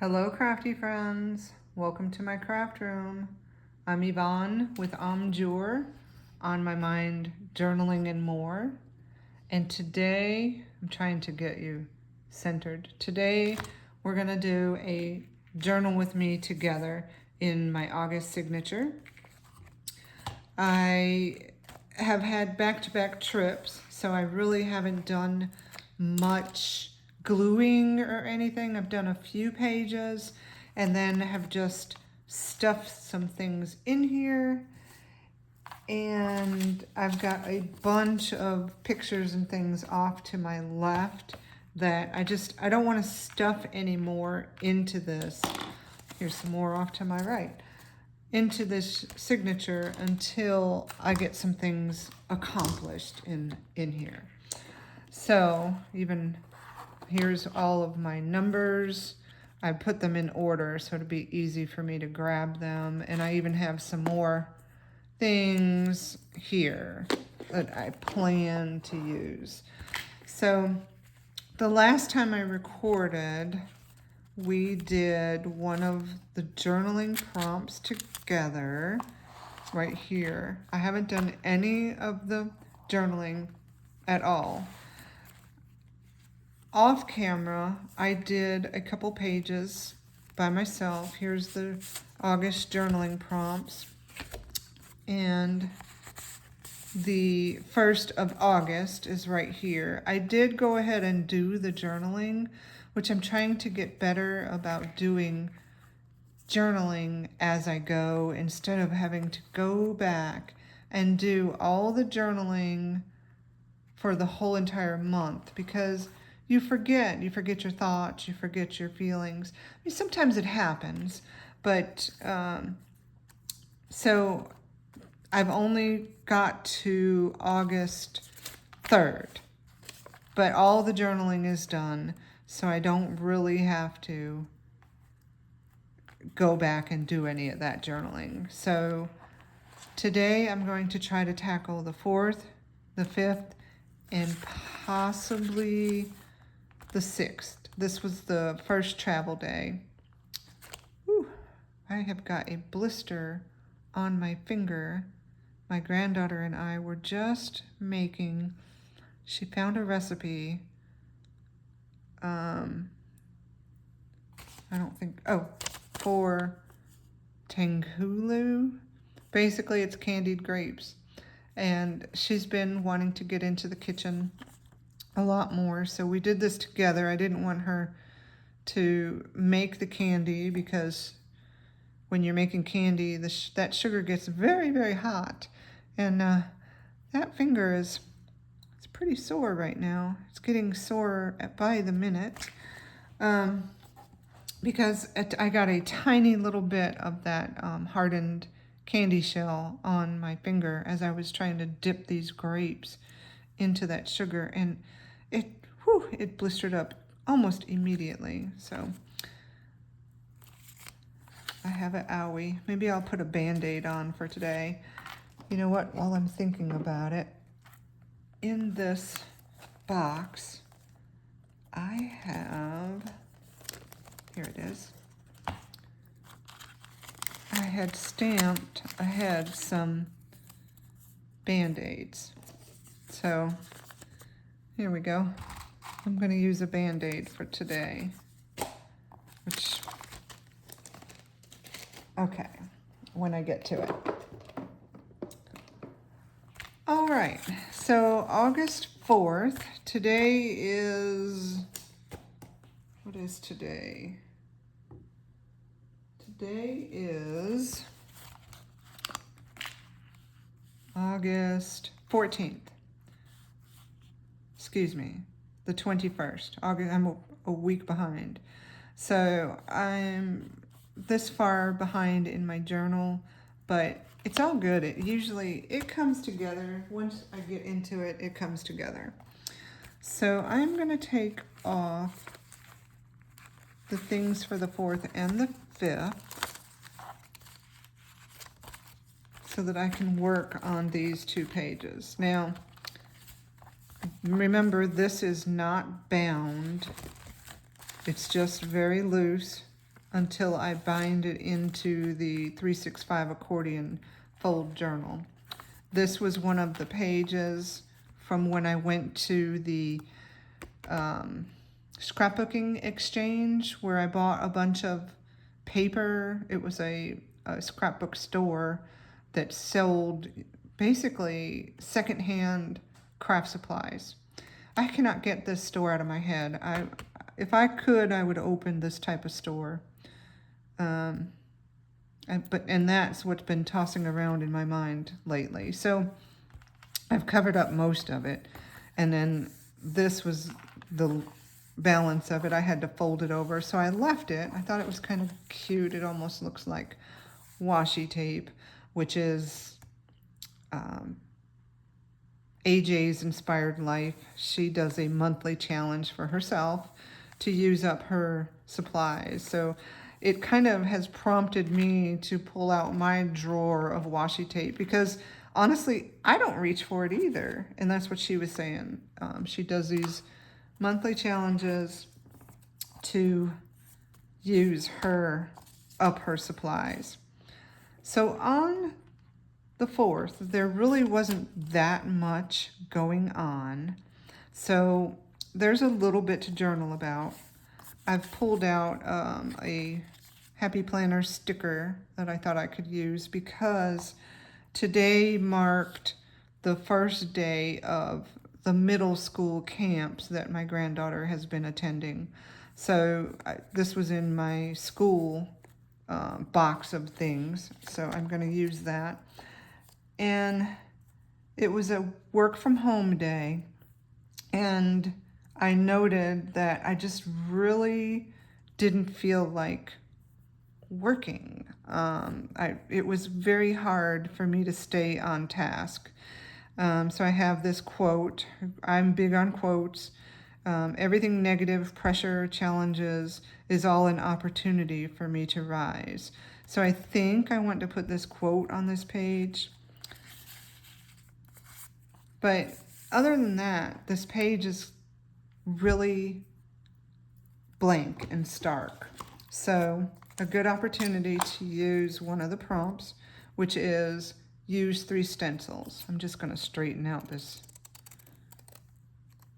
Hello crafty friends, welcome to my craft room. I'm Yvonne with Jour, On My Mind, Journaling and More. And today, I'm trying to get you centered. Today, we're gonna do a journal with me together in my August signature. I have had back-to-back trips, so I really haven't done much gluing or anything. I've done a few pages and then have just stuffed some things in here. And I've got a bunch of pictures and things off to my left that I don't want to stuff anymore into this. Here's some more off to my right. Into this signature until I get some things accomplished in here. So even here's all of my numbers. I put them in order so it'll be easy for me to grab them. And I even have some more things here that I plan to use. So the last time I recorded, we did one of the journaling prompts together right here. I haven't done any of the journaling at all. Off camera, I did a couple pages by myself. Here's the August journaling prompts. And the 1st of August is right here. I did go ahead and do the journaling, which I'm trying to get better about doing journaling as I go instead of having to go back and do all the journaling for the whole entire month, because you forget your thoughts, you forget your feelings. I mean, sometimes it happens, but so I've only got to August 3rd, but all the journaling is done, so I don't really have to go back and do any of that journaling. So today I'm going to try to tackle the 4th, the 5th, and possibly the 6th. This was the first travel day. Whew, I have got a blister on my finger. My granddaughter and I were just making, she found a recipe. For tangulu. Basically, it's candied grapes. And she's been wanting to get into the kitchen a lot more, so we did this together. I didn't want her to make the candy because when you're making candy, that sugar gets very, very hot. And that finger it's pretty sore right now. It's getting sore by the minute because I got a tiny little bit of that hardened candy shell on my finger as I was trying to dip these grapes into that sugar, and it blistered up almost immediately. So I have an owie. Maybe I'll put a Band-Aid on for today. You know what, while I'm thinking about it, in this box, I have, here it is, I had stamped ahead some Band-Aids. So here we go. I'm going to use a Band-Aid for today, okay, when I get to it. All right, so August 4th, today is, what is today? Today is August 14th. Excuse me, the 21st. August, I'm a week behind. So I'm this far behind in my journal, but it's all good. It comes together. Once I get into it, it comes together. So I'm gonna take off the things for the 4th and the 5th so that I can work on these 2 pages. Now, remember, this is not bound. It's just very loose. until I bind it into the 365 accordion fold journal. This was one of the pages from when I went to the scrapbooking exchange where I bought a bunch of paper. It was a scrapbook store that sold basically secondhand craft supplies. I cannot get this store out of my head. If I could, I would open this type of store. And that's what's been tossing around in my mind lately. So I've covered up most of it, and then this was the balance of it. I had to fold it over, so I left it. I thought it was kind of cute. It almost looks like washi tape, which is AJ's Inspired Life. She does a monthly challenge for herself to use up her supplies. So it kind of has prompted me to pull out my drawer of washi tape because honestly, I don't reach for it either. And that's what she was saying. She does these monthly challenges to use up her supplies. So on the 4th, there really wasn't that much going on. So there's a little bit to journal about. I've pulled out a Happy Planner sticker that I thought I could use because today marked the first day of the middle school camps that my granddaughter has been attending. So this was in my school box of things, so I'm going to use that. And it was a work from home day, and I noted that I just really didn't feel like working. It was very hard for me to stay on task. So I have this quote. I'm big on quotes. Everything negative, pressure, challenges is all an opportunity for me to rise. So I think I want to put this quote on this page. But other than that, this page is really blank and stark. So a good opportunity to use one of the prompts, which is use 3 stencils. I'm just going to straighten out this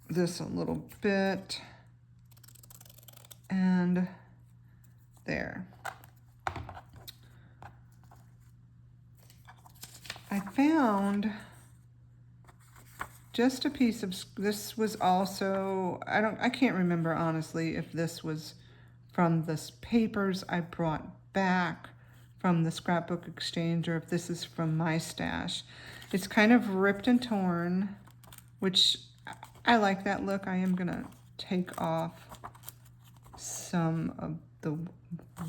a little bit. And there. I found just a piece of, this was also, I can't remember honestly if this was from the papers I brought back from the scrapbook exchange or if this is from my stash. It's kind of ripped and torn, which I like that look. I am gonna take off some of the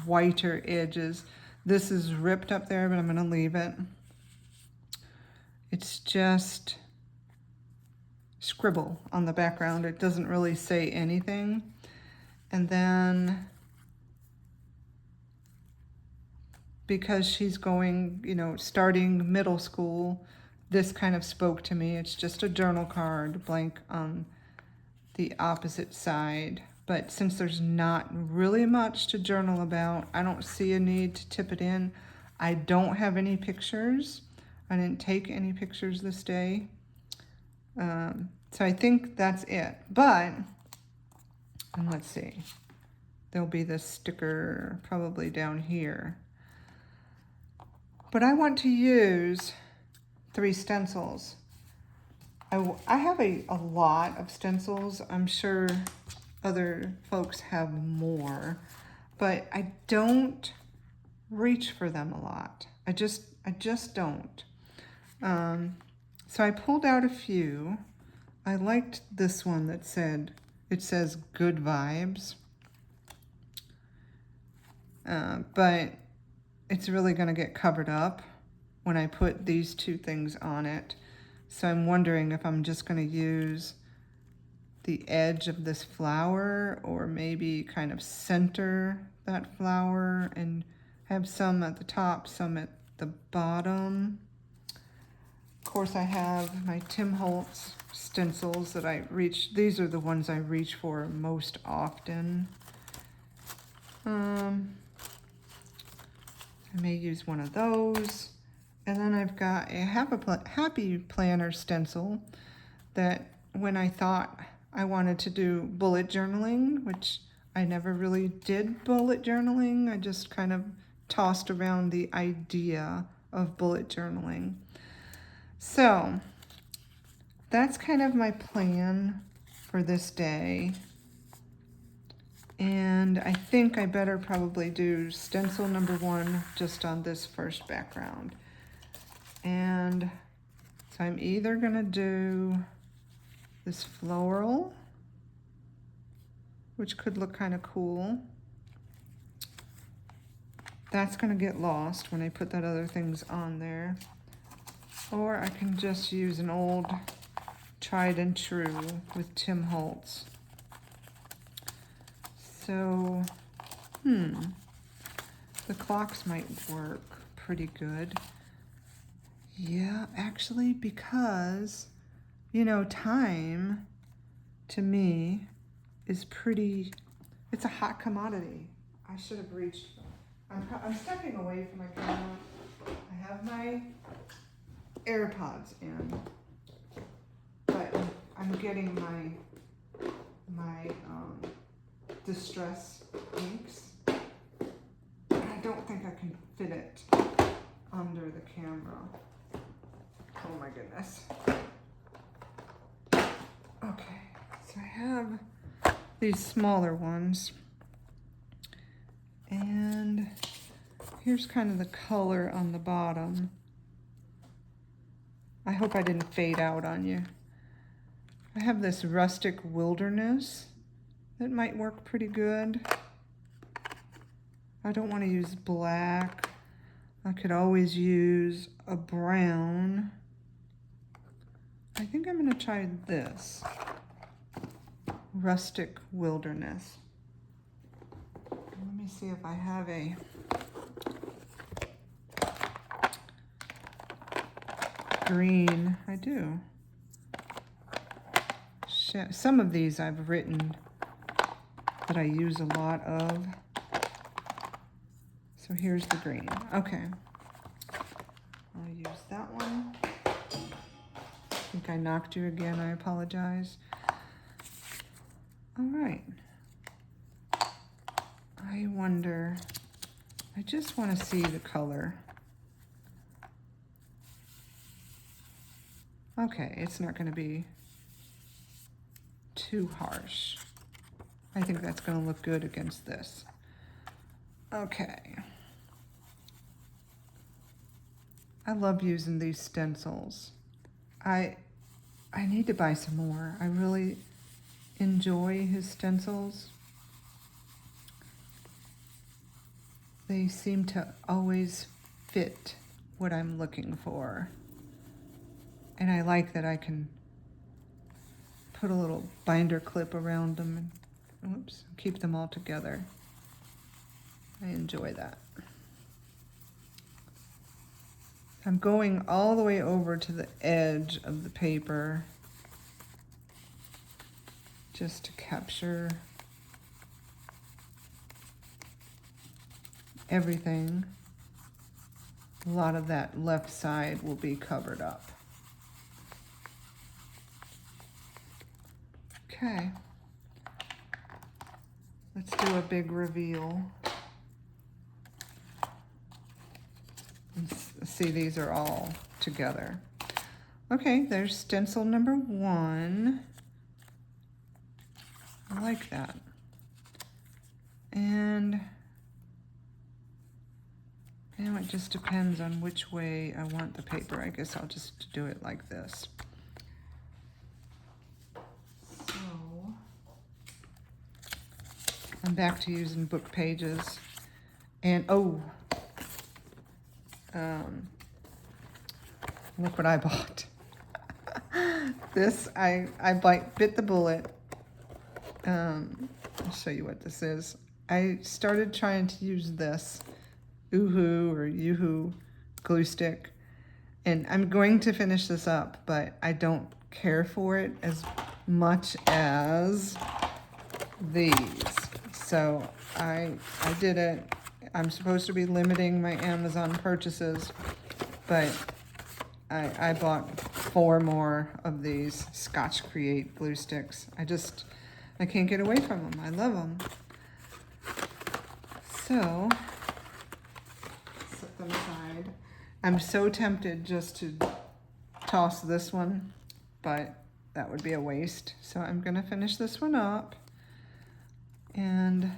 whiter edges. This is ripped up there, but I'm gonna leave it. It's just scribble on the background. It doesn't really say anything. And then because she's going, starting middle school, this kind of spoke to me. It's just a journal card, blank on the opposite side. But since there's not really much to journal about, I don't see a need to tip it in. I don't have any pictures. I didn't take any pictures this day. So I think that's it. But, and let's see, there'll be this sticker probably down here. But I want to use 3 stencils. I have a lot of stencils. I'm sure other folks have more, but I don't reach for them a lot. I just don't. So I pulled out a few. I liked this one that says good vibes. But it's really going to get covered up when I put these 2 things on it. So I'm wondering if I'm just going to use the edge of this flower or maybe kind of center that flower and have some at the top, some at the bottom. Of course, I have my Tim Holtz stencils that I reach. These are the ones I reach for most often. I may use one of those. And then I've got a happy planner stencil that when I thought I wanted to do bullet journaling, which I never really did bullet journaling, I just kind of tossed around the idea of bullet journaling. So that's kind of my plan for this day. And I think I better probably do stencil number 1 just on this first background. And so I'm either gonna do this floral, which could look kind of cool. That's gonna get lost when I put that other things on there. Or I can just use an old tried and true with Tim Holtz. So, the clocks might work pretty good. Yeah, actually, because, you know, time to me is pretty, it's a hot commodity. I should have reached, I'm stepping away from my camera. I have my AirPods in, but I'm getting my distress inks. I don't think I can fit it under the camera. Oh my goodness. Okay, so I have these smaller ones. And here's kind of the color on the bottom. I hope I didn't fade out on you. I have this rustic wilderness that might work pretty good. I don't want to use black. I could always use a brown. I think I'm going to try this. Rustic wilderness. Let me see if I have a green. I do. Some of these I've written that I use a lot of. So here's the green. Okay. I'll use that one. I think I knocked you again. I apologize. All right. I wonder, I just want to see the color. Okay, it's not going to be too harsh. I think that's going to look good against this. Okay. I love using these stencils. I need to buy some more. I really enjoy his stencils. They seem to always fit what I'm looking for. And I like that I can put a little binder clip around them and, whoops, keep them all together. I enjoy that. I'm going all the way over to the edge of the paper just to capture everything. A lot of that left side will be covered up. Okay. Let's do a big reveal. And see, these are all together. Okay, there's stencil number 1. I like that. And now it just depends on which way I want the paper. I guess I'll just do it like this. So I'm back to using book pages. And look what I bought. This, I bit the bullet. I'll show you what this is. I started trying to use this Oohoo or Yoo-hoo glue stick, and I'm going to finish this up, but I don't care for it as much as these. So I did it, I'm supposed to be limiting my Amazon purchases, but I bought 4 more of these Scotch Create glue sticks. I can't get away from them. I love them. So, set them aside. I'm so tempted just to toss this one, but that would be a waste. So I'm gonna finish this one up, and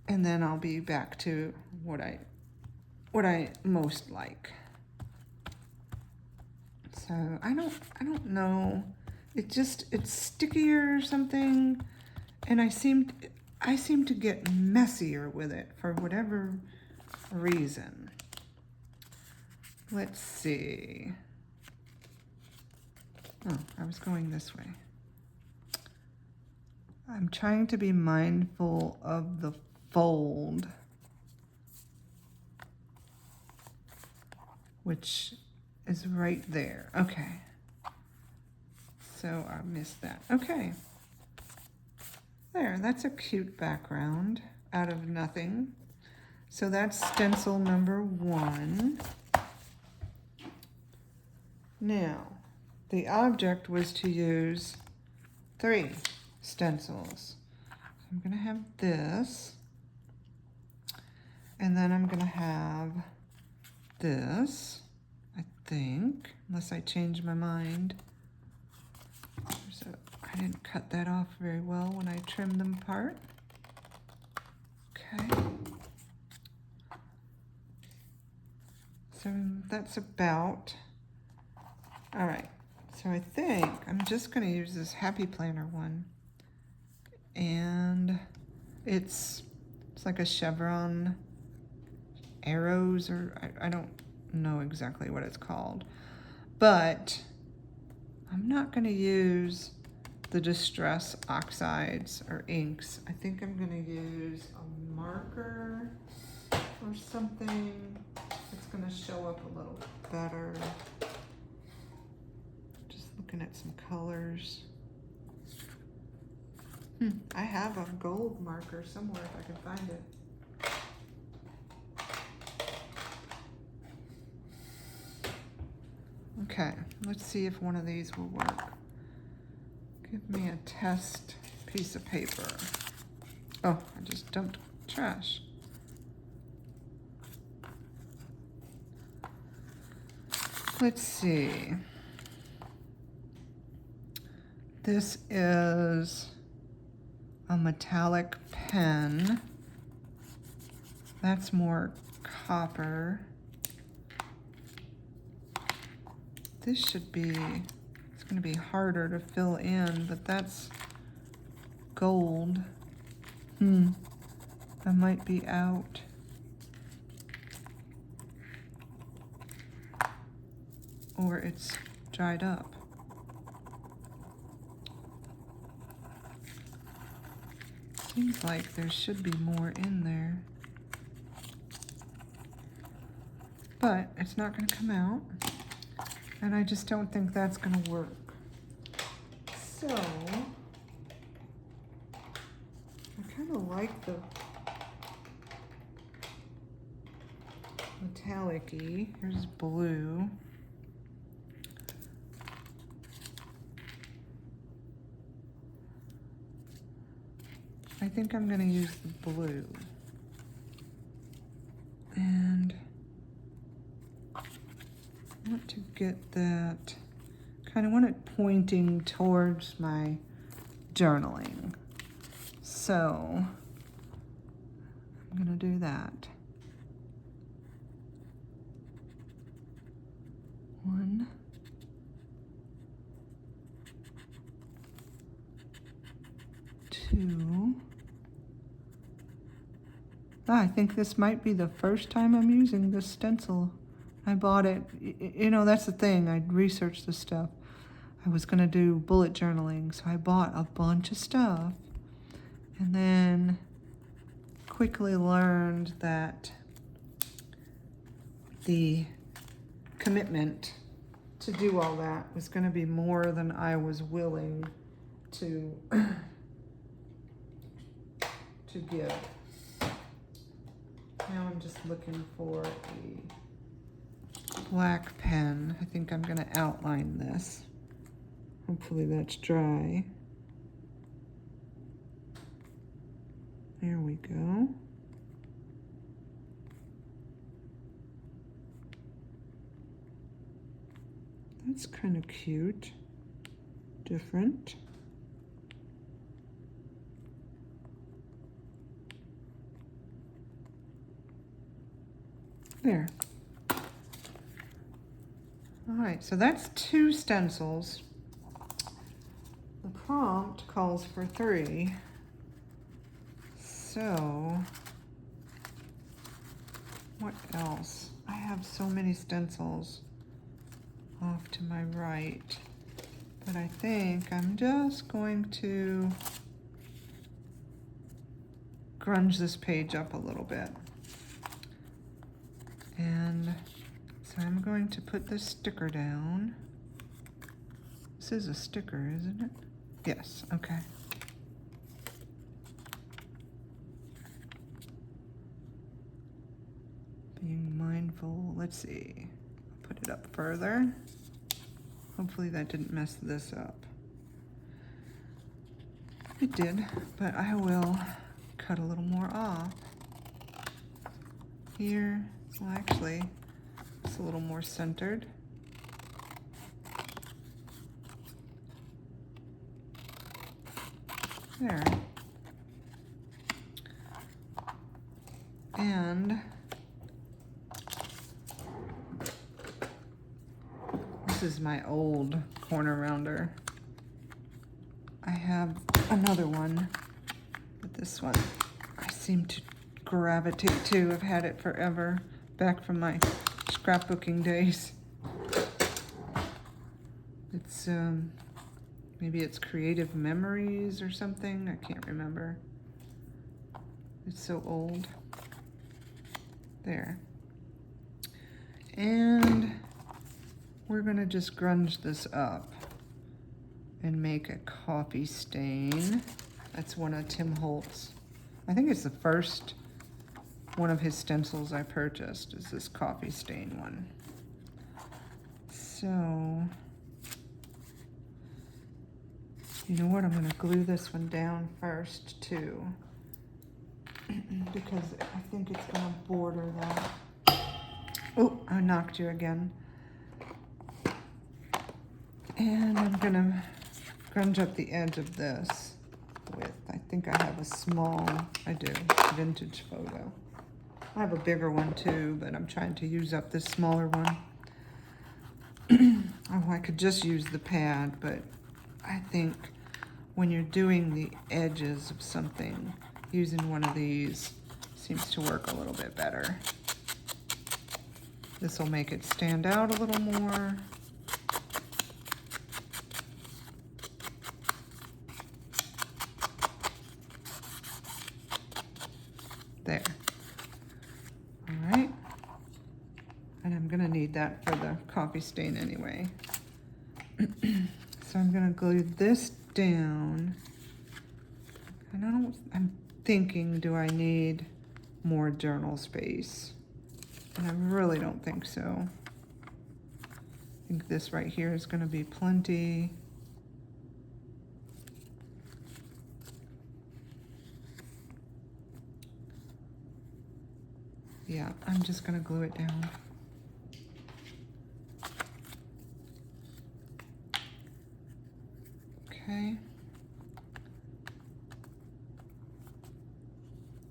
then I'll be back to what I most like. So I don't know. It's stickier or something, and I seem to get messier with it for whatever reason. Let's see. Oh, I was going this way. I'm trying to be mindful of the fold, which is right there. Okay. So I missed that. Okay. There, that's a cute background out of nothing. So that's stencil number 1. Now, the object was to use 3 stencils. So I'm gonna have this, and then I'm gonna have this, I think, unless I change my mind. I didn't cut that off very well when I trimmed them apart. Okay. So that's about, all right. So I think I'm just gonna use this Happy Planner one. And it's like a chevron arrows, or I don't know exactly what it's called. But I'm not gonna use the Distress oxides or inks. I think I'm gonna use a marker or something. It's gonna show up a little better. Just looking at some colors. I have a gold marker somewhere if I can find it. Okay, let's see if one of these will work. Give me a test piece of paper. Oh, I just dumped trash. Let's see. This is a metallic pen. That's more copper. This should be, it's gonna be harder to fill in, but that's gold. That might be out. Or it's dried up. Seems like there should be more in there. But it's not gonna come out. And I just don't think that's gonna work. So, I kinda like the metallic-y. Here's blue. I think I'm gonna use the blue. And I want to get that, kind of want it pointing towards my journaling. So I'm gonna do that. 1, 2. I think this might be the first time I'm using this stencil. I bought it, you know, that's the thing, I researched this stuff. I was gonna do bullet journaling, so I bought a bunch of stuff, and then quickly learned that the commitment to do all that was gonna be more than I was willing to give. Now I'm just looking for a black pen. I think I'm gonna outline this. Hopefully that's dry. There we go. That's kind of cute, different. There. All right, so that's 2 stencils. The prompt calls for 3. So, what else? I have so many stencils off to my right, but I think I'm just going to grunge this page up a little bit. And so I'm going to put this sticker down. This is a sticker, isn't it? Yes, okay. Being mindful, let's see. Put it up further. Hopefully that didn't mess this up. It did, but I will cut a little more off. Here, well actually, it's a little more centered. There. And this is my old corner rounder. I have another one, but this one I seem to gravitate to. I've had it forever, back from my scrapbooking days. It's maybe it's Creative Memories or something. I can't remember. It's so old. There. And we're gonna just grunge this up and make a coffee stain. That's one of Tim Holtz. I think it's the first one of his stencils I purchased, is this coffee stain one. So, you know what, I'm gonna glue this one down first too, because I think it's gonna border that. Oh, I knocked you again. And I'm gonna grunge up the edge of this with, I think I have a small, I do, vintage photo. I have a bigger one too, but I'm trying to use up this smaller one. Oh, I could just use the pad, but I think when you're doing the edges of something, using one of these seems to work a little bit better. This will make it stand out a little more. There. All right. And I'm gonna need that for the coffee stain anyway. So I'm gonna glue this down. And I'm thinking, do I need more journal space? And I really don't think so. I think this right here is gonna be plenty. Yeah, I'm just gonna glue it down. Okay.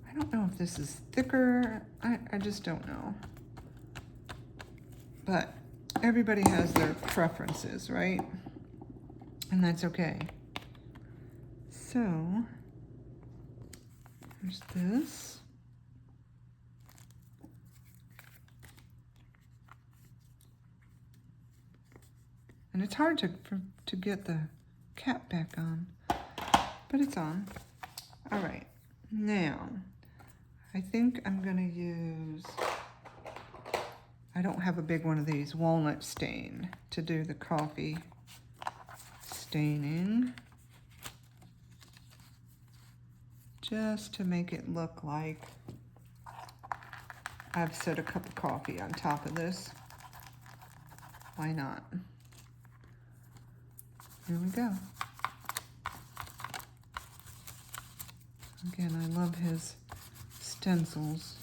I don't know if this is thicker. I just don't know. But everybody has their preferences, right? And that's okay. So, there's this. And it's hard to get the cap back on, but it's on. All right, now, I think I'm gonna use, I don't have a big one of these, walnut stain to do the coffee staining. Just to make it look like I've set a cup of coffee on top of this. Why not? Here we go. Again, I love his stencils.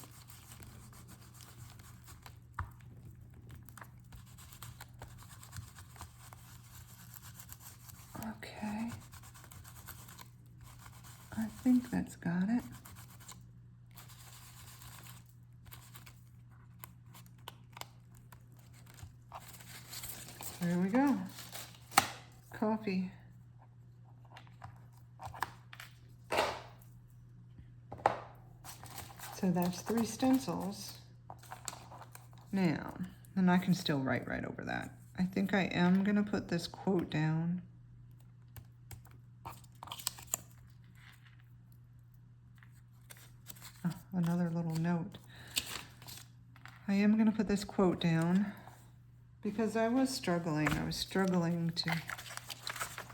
Okay. I think that's got it. There we go. Coffee. So that's 3 stencils. Now, and I can still write right over that. I think I am gonna put this quote down. Oh, another little note. I am gonna put this quote down because I was struggling. I was struggling to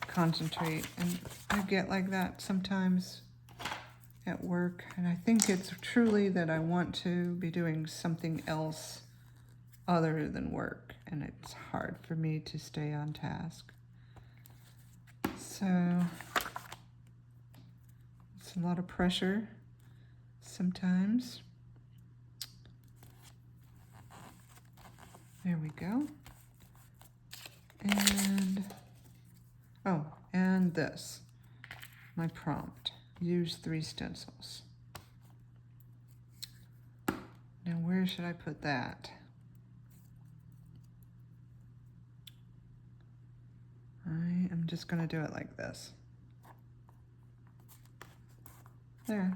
concentrate, and I get like that sometimes at work, and I think it's truly that I want to be doing something else other than work, and it's hard for me to stay on task. So it's a lot of pressure sometimes. There we go. And, oh, and this, my prompt. Use 3 stencils. Now where should I put that? I am just going to do it like this. There.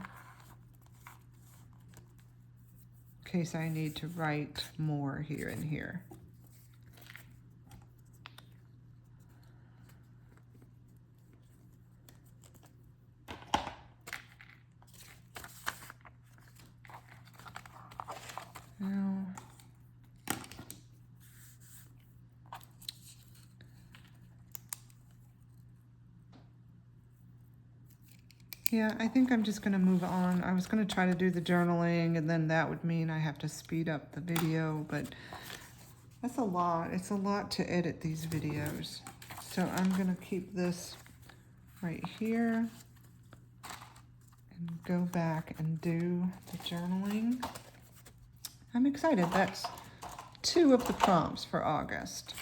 In case I need to write more here and here. Now, yeah, I think I'm just going to move on. I was going to try to do the journaling, and then that would mean I have to speed up the video, but that's a lot. It's a lot to edit these videos. So I'm going to keep this right here and go back and do the journaling. I'm excited. That's 2 of the prompts for August.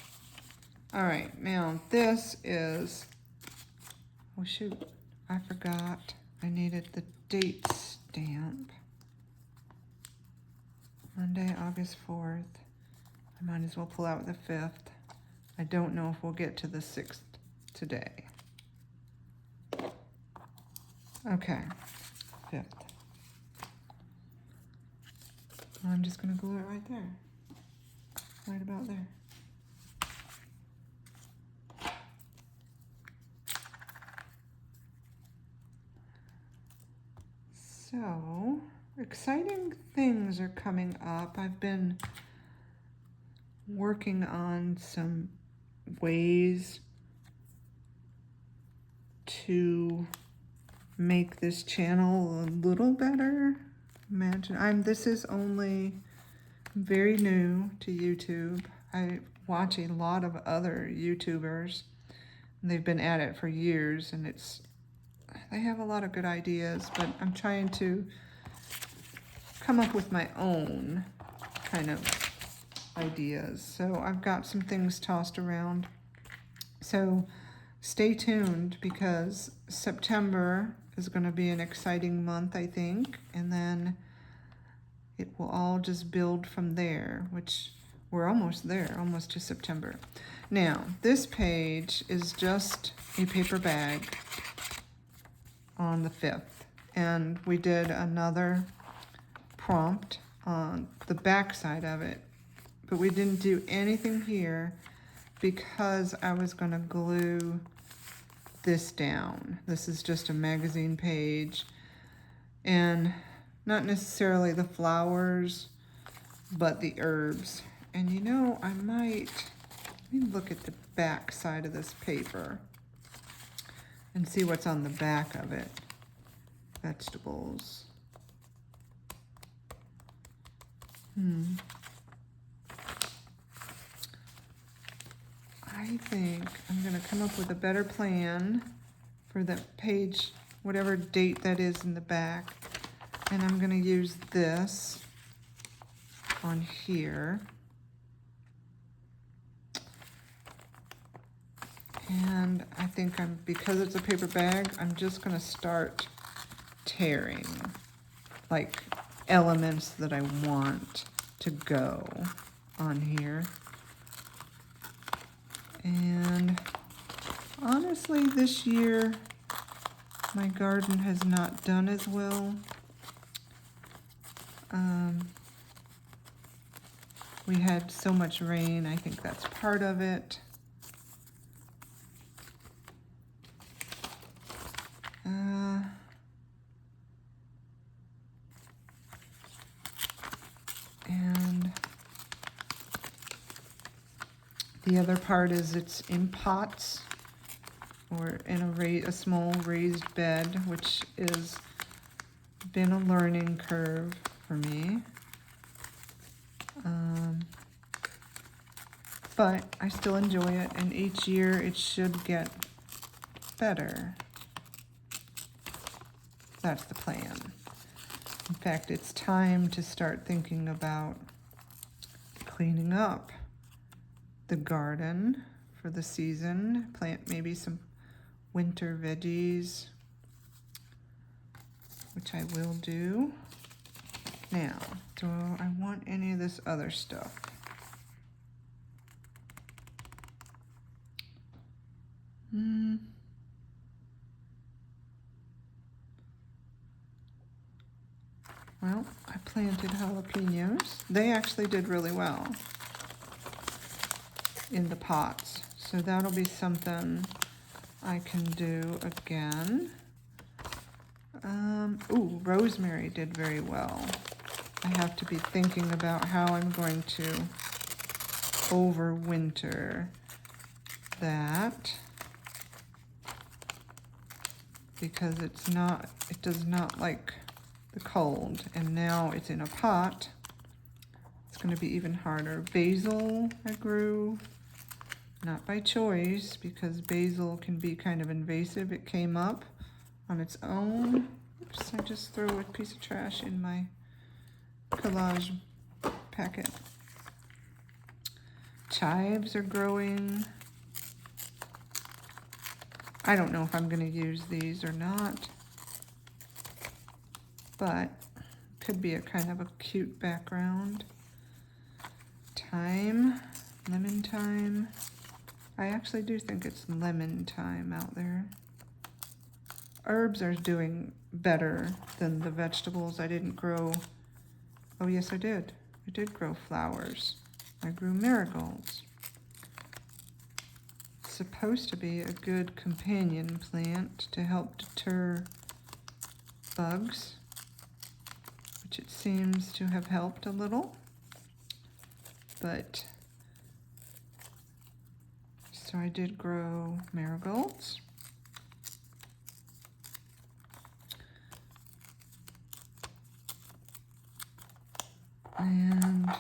All right, now this is, oh shoot, I forgot. I needed the date stamp. Monday, August 4th. I might as well pull out the 5th. I don't know if we'll get to the 6th today. Okay, 5th. I'm just gonna glue it right there. Right about there. So, exciting things are coming up. I've been working on some ways to make this channel a little better. Imagine, this is only very new to YouTube. I watch a lot of other YouTubers. They've been at it for years, and they have a lot of good ideas, but I'm trying to come up with my own kind of ideas. So I've got some things tossed around. So stay tuned, because September is going to be an exciting month, I think, and then it will all just build from there, which we're almost there, almost to September. Now, this page is just a paper bag on the 5th, and we did another prompt on the back side of it, but we didn't do anything here because I was going to glue this down. This is just a magazine page, and not necessarily the flowers, but the herbs. And you know, I might, let me look at the back side of this paper and see what's on the back of it. Vegetables. I think I'm gonna come up with a better plan for the page, whatever date that is in the back. And I'm gonna use this on here. And I think because it's a paper bag, I'm just gonna start tearing like elements that I want to go on here. And honestly, this year, my garden has not done as well. We had so much rain, I think that's part of it. And the other part is it's in pots or in a small raised bed, which is been a learning curve for me. But I still enjoy it, and each year it should get better. That's the plan. In fact, it's time to start thinking about cleaning up the garden for the season. Plant maybe some winter veggies, which I will do. Now, do I want any of this other stuff? Well, I planted jalapenos. They actually did really well in the pots. So that'll be something I can do again. Ooh, rosemary did very well. I have to be thinking about how I'm going to overwinter that, because it does not like the cold, and now it's in a pot. It's going to be even harder. Basil I grew, not by choice, because basil can be kind of invasive. It came up on its own. Oops, I just threw a piece of trash in my collage packet. Chives are growing. I don't know if I'm going to use these or not, but could be a kind of a cute background. Thyme, lemon thyme. I actually do think it's lemon thyme out there. Herbs are doing better than the vegetables. I didn't grow, oh yes I did. I did grow flowers. I grew marigolds. It's supposed to be a good companion plant to help deter bugs, which it seems to have helped a little. But, so I did grow marigolds. And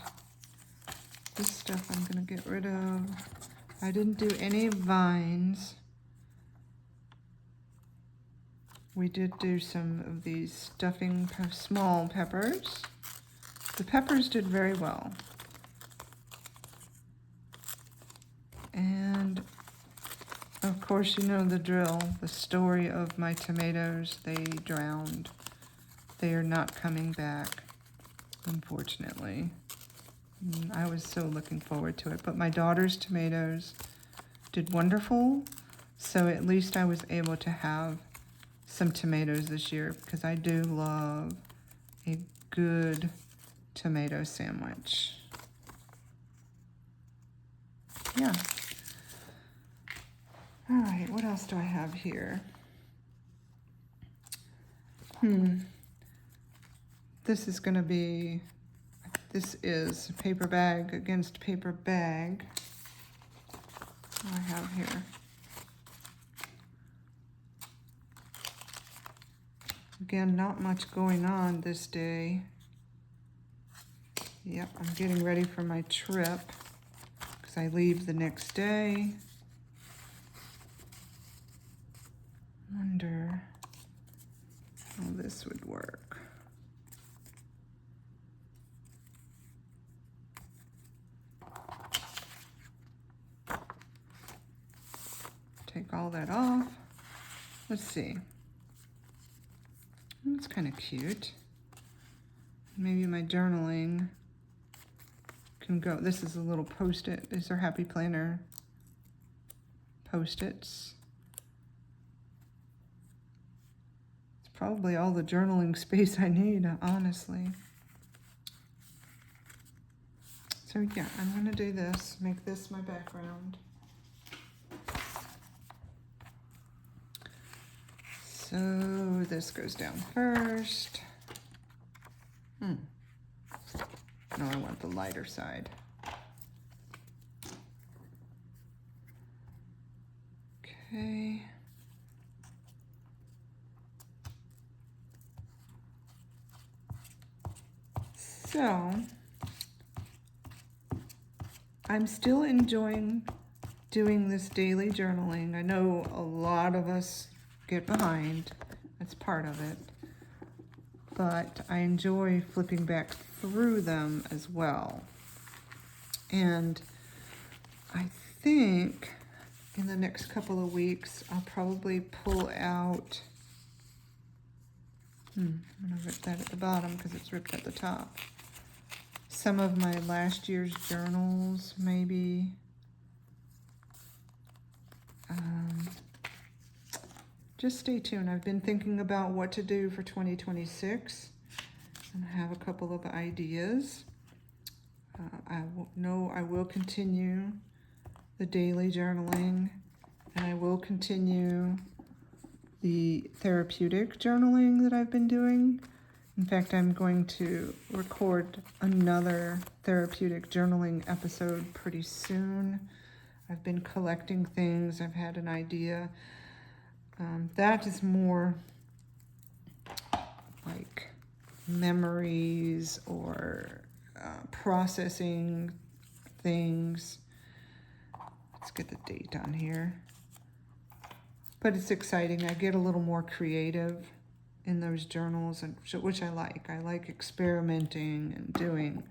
this stuff I'm gonna get rid of. I didn't do any vines. We did do some of these stuffing small peppers. The peppers did very well. And of course, you know the drill, the story of my tomatoes. They drowned. They are not coming back, unfortunately. I was so looking forward to it, but my daughter's tomatoes did wonderful, so at least I was able to have some tomatoes this year, because I do love a good tomato sandwich. Yeah. All right, what else do I have here? This is going to be, this is paper bag against paper bag. What do I have here? Again, not much going on this day. Yep, I'm getting ready for my trip because I leave the next day. Wonder how this would work. Take all that off. Let's see. That's kind of cute. Maybe my journaling can go. This is a little post-it. These are Happy Planner post-its. It's probably all the journaling space I need, honestly. So yeah, I'm gonna do this, make this my background. So this goes down first. No, I want the lighter side. Okay. So, I'm still enjoying doing this daily journaling. I know a lot of us get behind. That's part of it. But I enjoy flipping back through them as well. And I think in the next couple of weeks, I'll probably pull out, I'm gonna rip that at the bottom because it's ripped at the top. Some of my last year's journals, maybe. Just stay tuned. I've been thinking about what to do for 2026 and I have a couple of ideas. I will continue the daily journaling and I will continue the therapeutic journaling that I've been doing. In fact, I'm going to record another therapeutic journaling episode pretty soon. I've been collecting things. I've had an idea. That is more like memories or processing things. Let's get the date on here. But it's exciting. I get a little more creative in those journals, and which I like. I like experimenting and doing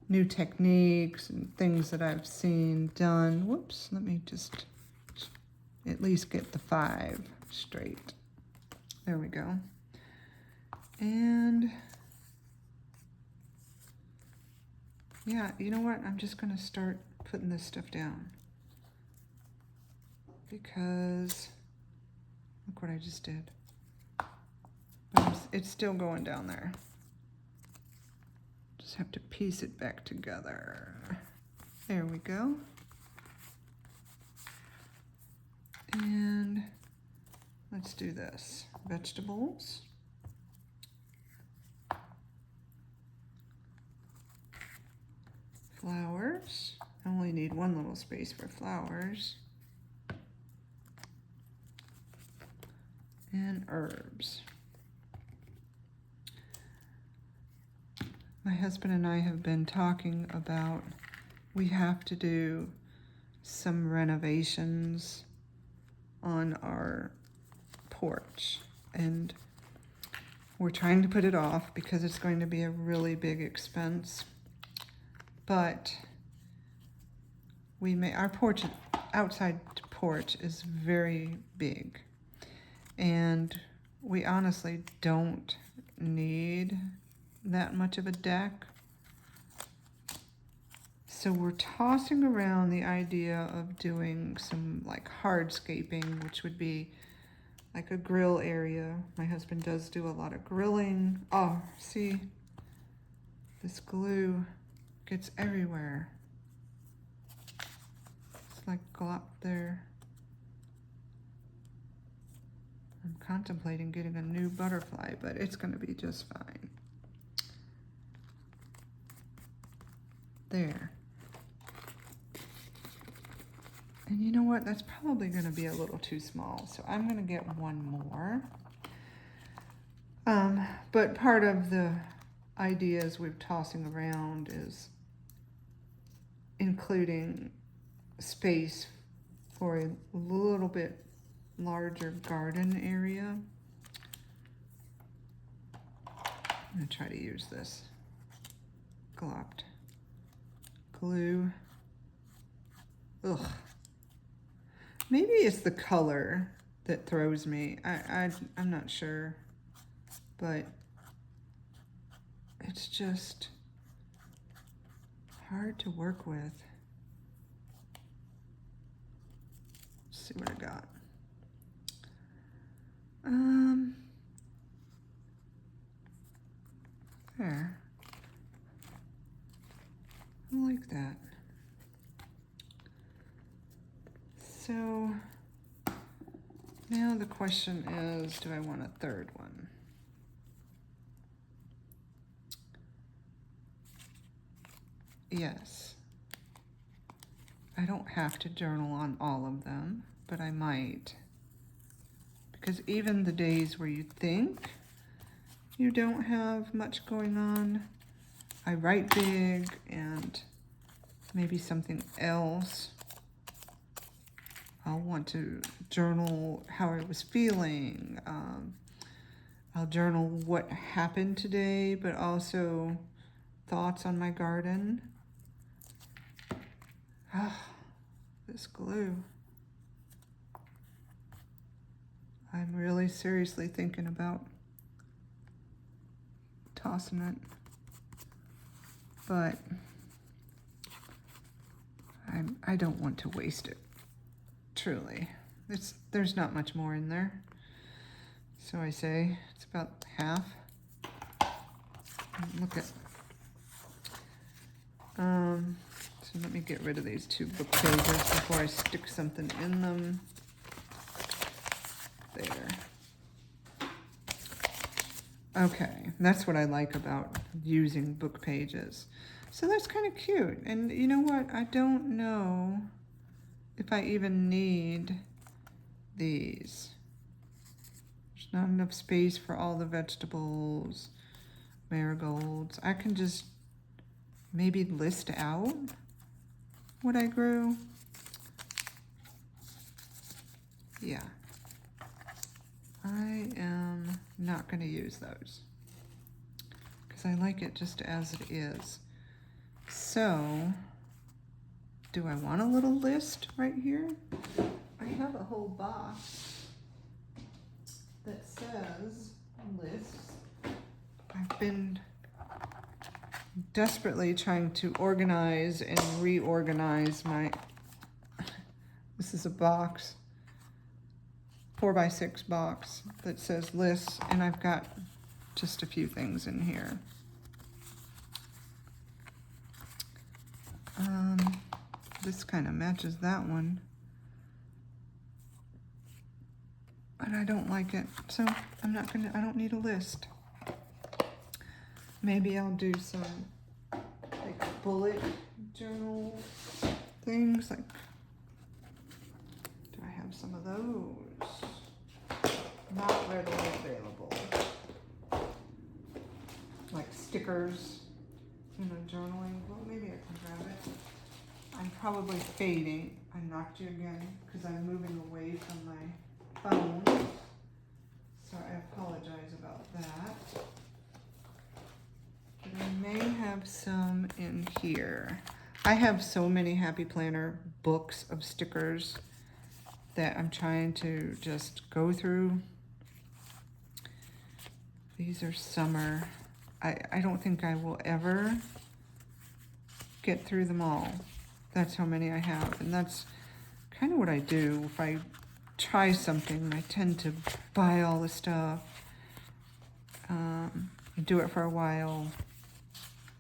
new techniques and things that I've seen done. Whoops, let me just at least get the 5 straight. There we go. And yeah, you know what? I'm just gonna start putting this stuff down because look what I just did. But it's still going down there. Just have to piece it back together. There we go. And let's do this. Vegetables. Flowers. I only need one little space for flowers. And herbs. My husband and I have been talking about we have to do some renovations on our porch, and we're trying to put it off because it's going to be a really big expense. But our porch, outside porch, is very big, and we honestly don't need that much of a deck. So we're tossing around the idea of doing some like hardscaping, which would be like a grill area. My husband does do a lot of grilling. Oh, see, this glue gets everywhere. It's like glop there. I'm contemplating getting a new butterfly, but it's gonna be just fine. There. And you know what? That's probably going to be a little too small. So I'm going to get one more. But part of the ideas we're tossing around is including space for a little bit larger garden area. I'm going to try to use this glopped glue. Ugh. Maybe it's the color that throws me. I'm not sure, but it's just hard to work with. Let's see what I got. There. I like that. So now the question is, do I want a third one? Yes. I don't have to journal on all of them, but I might. Because even the days where you think you don't have much going on, I write big and maybe something else. I'll want to journal how I was feeling. I'll journal what happened today, but also thoughts on my garden. This glue. I'm really seriously thinking about tossing it, but I don't want to waste it. Truly, there's not much more in there. So I say it's about half. Look at. So let me get rid of these 2 book pages before I stick something in them. There. Okay, that's what I like about using book pages. So that's kind of cute. And you know what? I don't know if I even need these. There's not enough space for all the vegetables, marigolds. I can just maybe list out what I grew. Yeah. I am not going to use those because I like it just as it is. So, do I want a little list right here? I have a whole box that says lists. I've been desperately trying to organize and reorganize my, this is a box, 4x6 box that says lists, and I've got just a few things in here. This kind of matches that one, but I don't like it, so I don't need a list. Maybe I'll do some like bullet journal things, like, do I have some of those? Not readily available. Like stickers, journaling. Well, maybe I can grab it. I'm probably fading. I knocked you again because I'm moving away from my phone. So I apologize about that. But I may have some in here. I have so many Happy Planner books of stickers that I'm trying to just go through. These are summer. I don't think I will ever get through them all. That's how many I have. And that's kind of what I do. If I try something, I tend to buy all the stuff, do it for a while,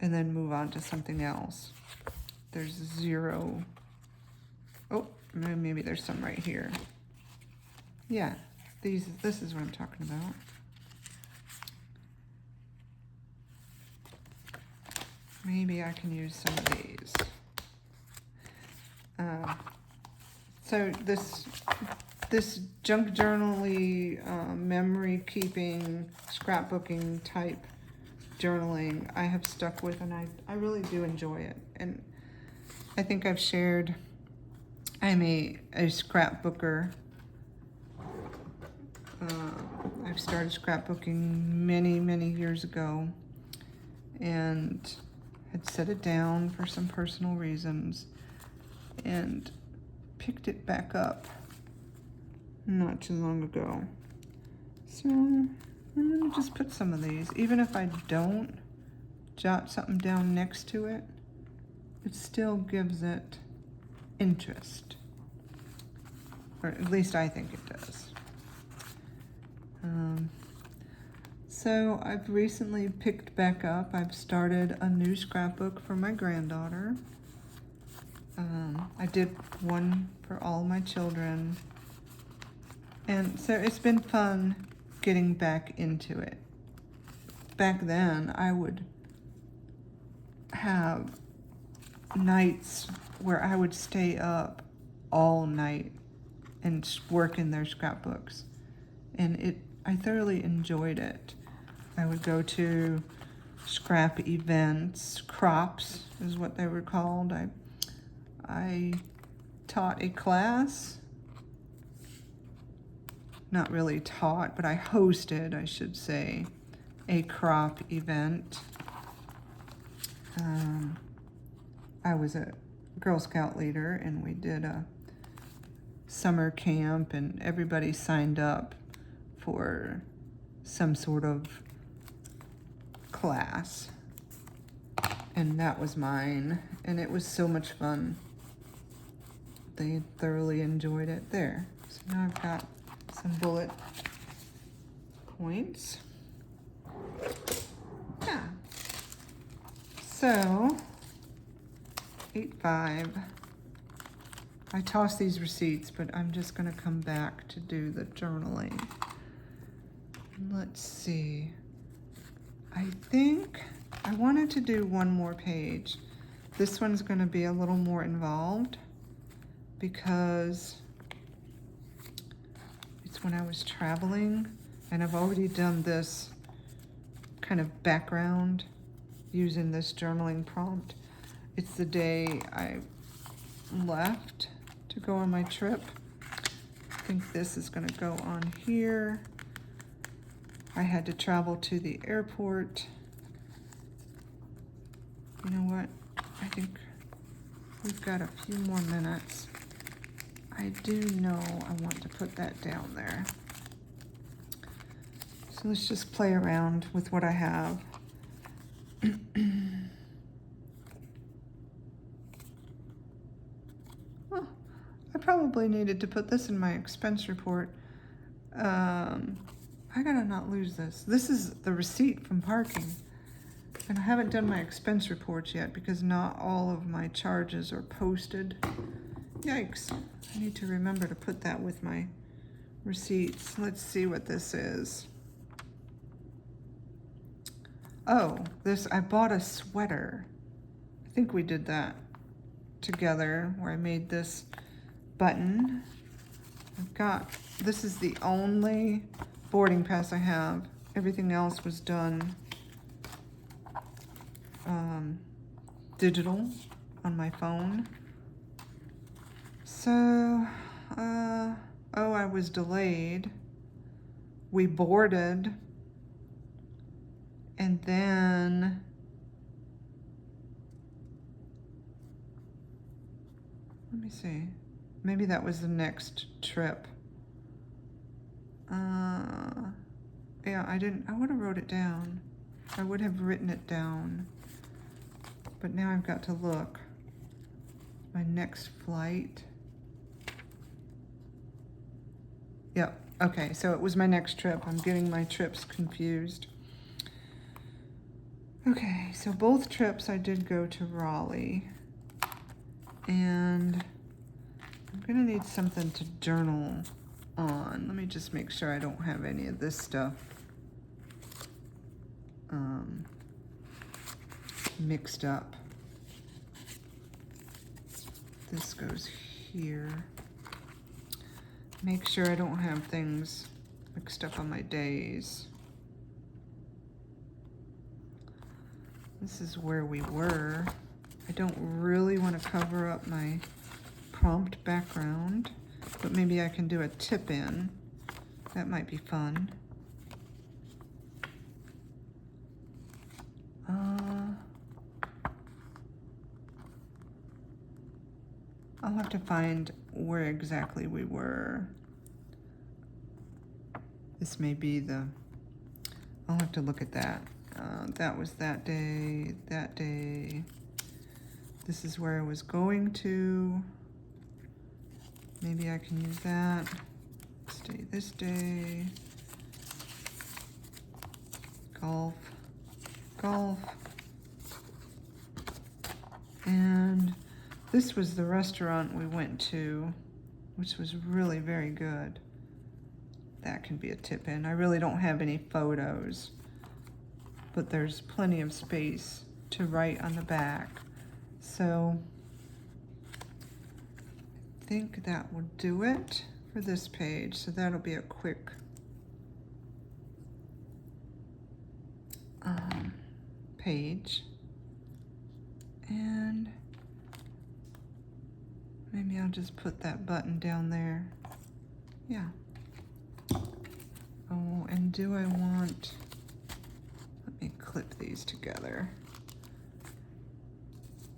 and then move on to something else. There's zero. Oh, maybe there's some right here. Yeah, this is what I'm talking about. Maybe I can use some of these. So this junk journal-y, memory keeping, scrapbooking type journaling I have stuck with, and I really do enjoy it. And I think I've shared, I'm a scrapbooker. I've started scrapbooking many, many years ago and had set it down for some personal reasons and picked it back up not too long ago. So I'm gonna just put some of these, even if I don't jot something down next to it, it still gives it interest, or at least I think it does. So I've recently picked back up, I've started a new scrapbook for my granddaughter. I did one for all my children, and so it's been fun getting back into it. Back then I would have nights where I would stay up all night and work in their scrapbooks, and I thoroughly enjoyed it. I would go to scrap events, crops is what they were called. I taught a class, not really taught, but I hosted, I should say, a crop event. I was a Girl Scout leader, and we did a summer camp, and everybody signed up for some sort of class, and that was mine, and it was so much fun. They thoroughly enjoyed it. There, so now I've got some bullet points. Yeah, so 8/5. I tossed these receipts, but I'm just gonna come back to do the journaling. Let's see. I think I wanted to do one more page. This one's gonna be a little more involved because it's when I was traveling, and I've already done this kind of background using this journaling prompt. It's the day I left to go on my trip. I think this is gonna go on here. I had to travel to the airport. You know what? I think we've got a few more minutes. I do know I want to put that down there. So let's just play around with what I have. Oh, I probably needed to put this in my expense report. I gotta not lose this. This is the receipt from parking. And I haven't done my expense reports yet because not all of my charges are posted. Yikes. I need to remember to put that with my receipts. Let's see what this is. Oh, I bought a sweater. I think we did that together, where I made this button. This is the only boarding pass I have. Everything else was done digital on my phone. So, I was delayed. We boarded, and then let me see. Maybe that was the next trip. Yeah, I would have wrote it down. I would have written it down. But now I've got to look. My next flight. Yep, okay, so it was my next trip. I'm getting my trips confused. Okay, so both trips I did go to Raleigh. And I'm gonna need something to journal on. Let me just make sure I don't have any of this stuff mixed up. This goes here. Make sure I don't have things mixed up on my days. This is where we were. I don't really want to cover up my prompt background, but maybe I can do a tip in. That might be fun. I'll have to find where exactly we were. This may be the, I'll have to look at that. That was that day, that day. This is where I was going to. Maybe I can use that. Stay this day. Golf, golf. And this was the restaurant we went to, which was really very good. That can be a tip in. I really don't have any photos, but there's plenty of space to write on the back. So I think that will do it for this page. So that'll be a quick page. And maybe I'll just put that button down there. Yeah. Oh, and do I want, let me clip these together.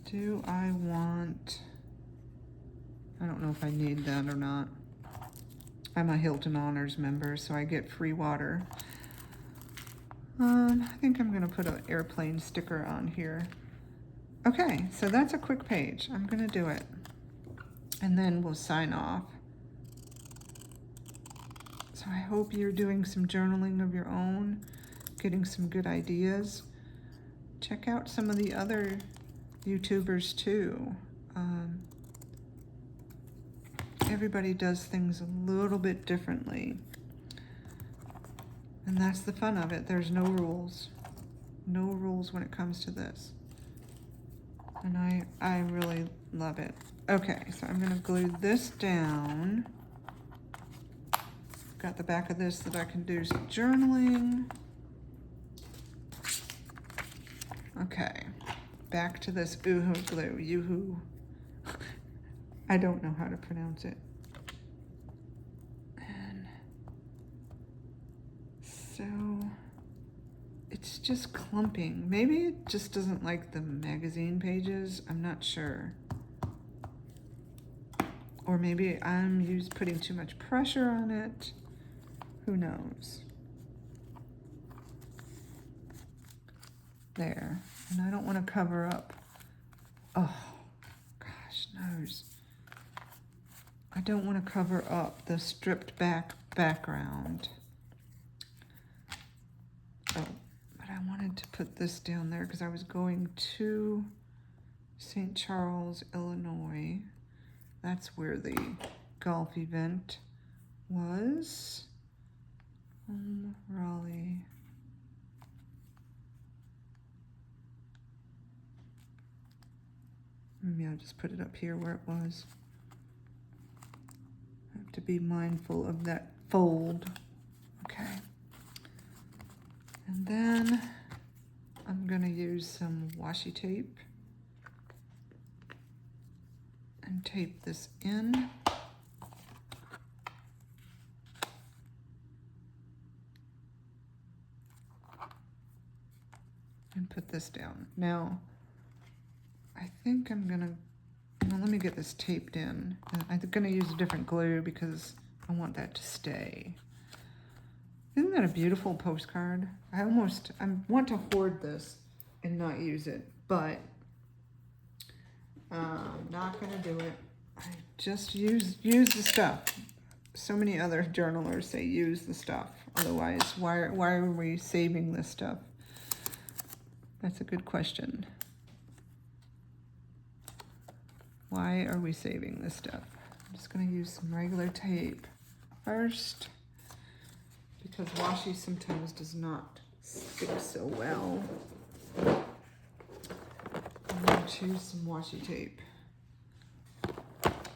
Do I want, I don't know if I need that or not. I'm a Hilton Honors member, so I get free water. I think I'm gonna put an airplane sticker on here. Okay, so that's a quick page. I'm gonna do it. And then we'll sign off. So I hope you're doing some journaling of your own, getting some good ideas. Check out some of the other YouTubers too. Everybody does things a little bit differently. And that's the fun of it. There's no rules. No rules when it comes to this. And I really love it. Okay, so I'm gonna glue this down. Got the back of this that I can do some journaling. Okay, back to this Oohoo glue, Yoo-hoo. I don't know how to pronounce it. And so it's just clumping. Maybe it just doesn't like the magazine pages. I'm not sure. Or maybe I'm putting too much pressure on it. Who knows? There. And I don't want to cover up. Oh, gosh, knows. I don't want to cover up the stripped back background. Oh, but I wanted to put this down there because I was going to St. Charles, Illinois. That's where the golf event was. Raleigh. Maybe I'll just put it up here where it was. I have to be mindful of that fold. Okay. And then I'm going to use some washi tape and tape this in. And put this down. Now, I think I'm gonna, well, let me get this taped in. I'm gonna use a different glue because I want that to stay. Isn't that a beautiful postcard? I want to hoard this and not use it, but I'm not gonna do it. I just use the stuff. So many other journalers say use the stuff. Otherwise, why are we saving this stuff? That's a good question. Why are we saving this stuff? I'm just gonna use some regular tape first because washi sometimes does not stick so well. I'm gonna choose some washi tape.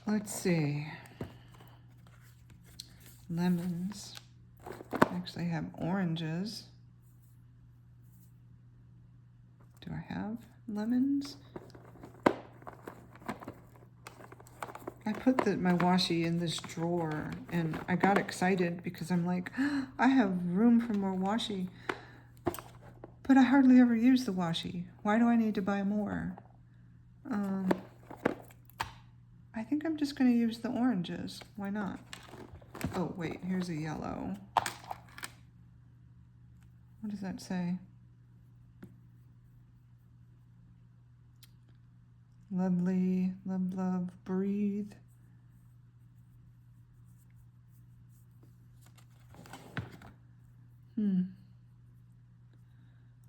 Let's see. Lemons. Actually, I have oranges. Do I have lemons? I put my washi in this drawer and I got excited because I'm like, I have room for more washi. But I hardly ever use the washi. Why do I need to buy more? I think I'm just going to use the oranges. Why not? Oh, wait, here's a yellow. What does that say? Lovely, love, love, breathe.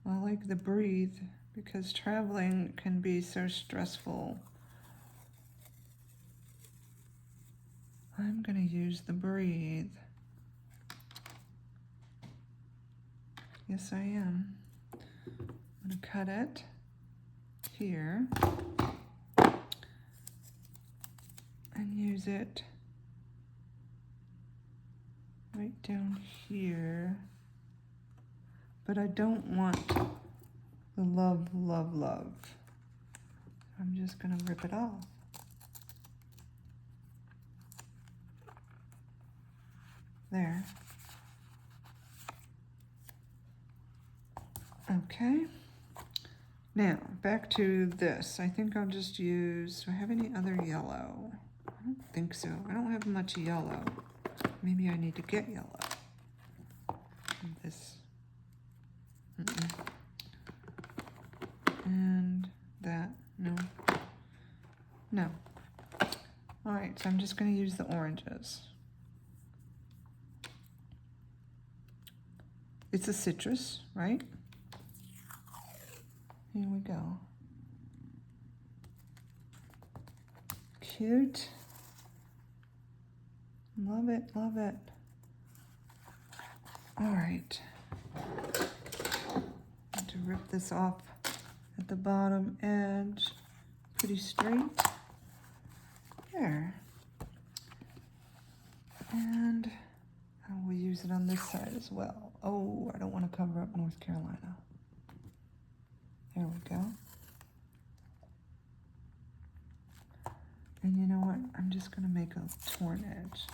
I like the breathe because traveling can be so stressful. I'm going to use the breathe. Yes, I am. I'm going to cut it here and use it right down here. But I don't want the love, love, love. I'm just going to rip it off. There. Okay. Now, back to this. I think I'll just use, do I have any other yellow? I don't think so. I don't have much yellow. Maybe I need to get yellow. This. And that, no. No. All right, so I'm just going to use the oranges. It's a citrus, right? Here we go. Cute. Love it, love it. All right. Have to rip this off at the bottom edge. Pretty straight. There. And I will use it on this side as well. Oh, I don't want to cover up North Carolina. There we go. And you know what? I'm just going to make a torn edge.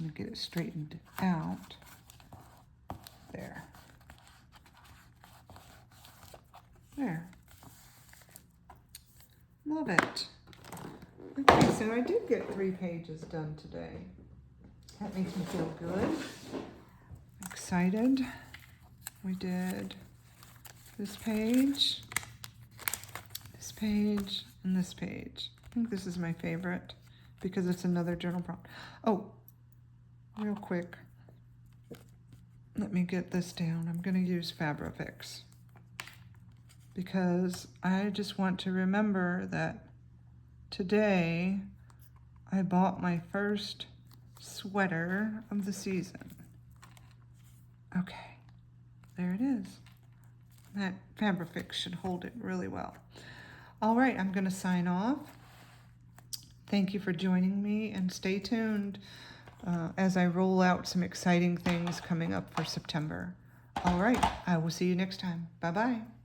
I'm going to get it straightened out. There. There. Love it. Okay, so I did get 3 pages done today. That makes me feel good. Excited. We did this page, and this page. I think this is my favorite because it's another journal prompt. Oh, real quick. Let me get this down. I'm going to use Fabrifix because I just want to remember that today I bought my first sweater of the season. Okay, there it is. That Fabrifix should hold it really well. All right, I'm going to sign off. Thank you for joining me, and stay tuned as I roll out some exciting things coming up for September. All right, I will see you next time. Bye-bye.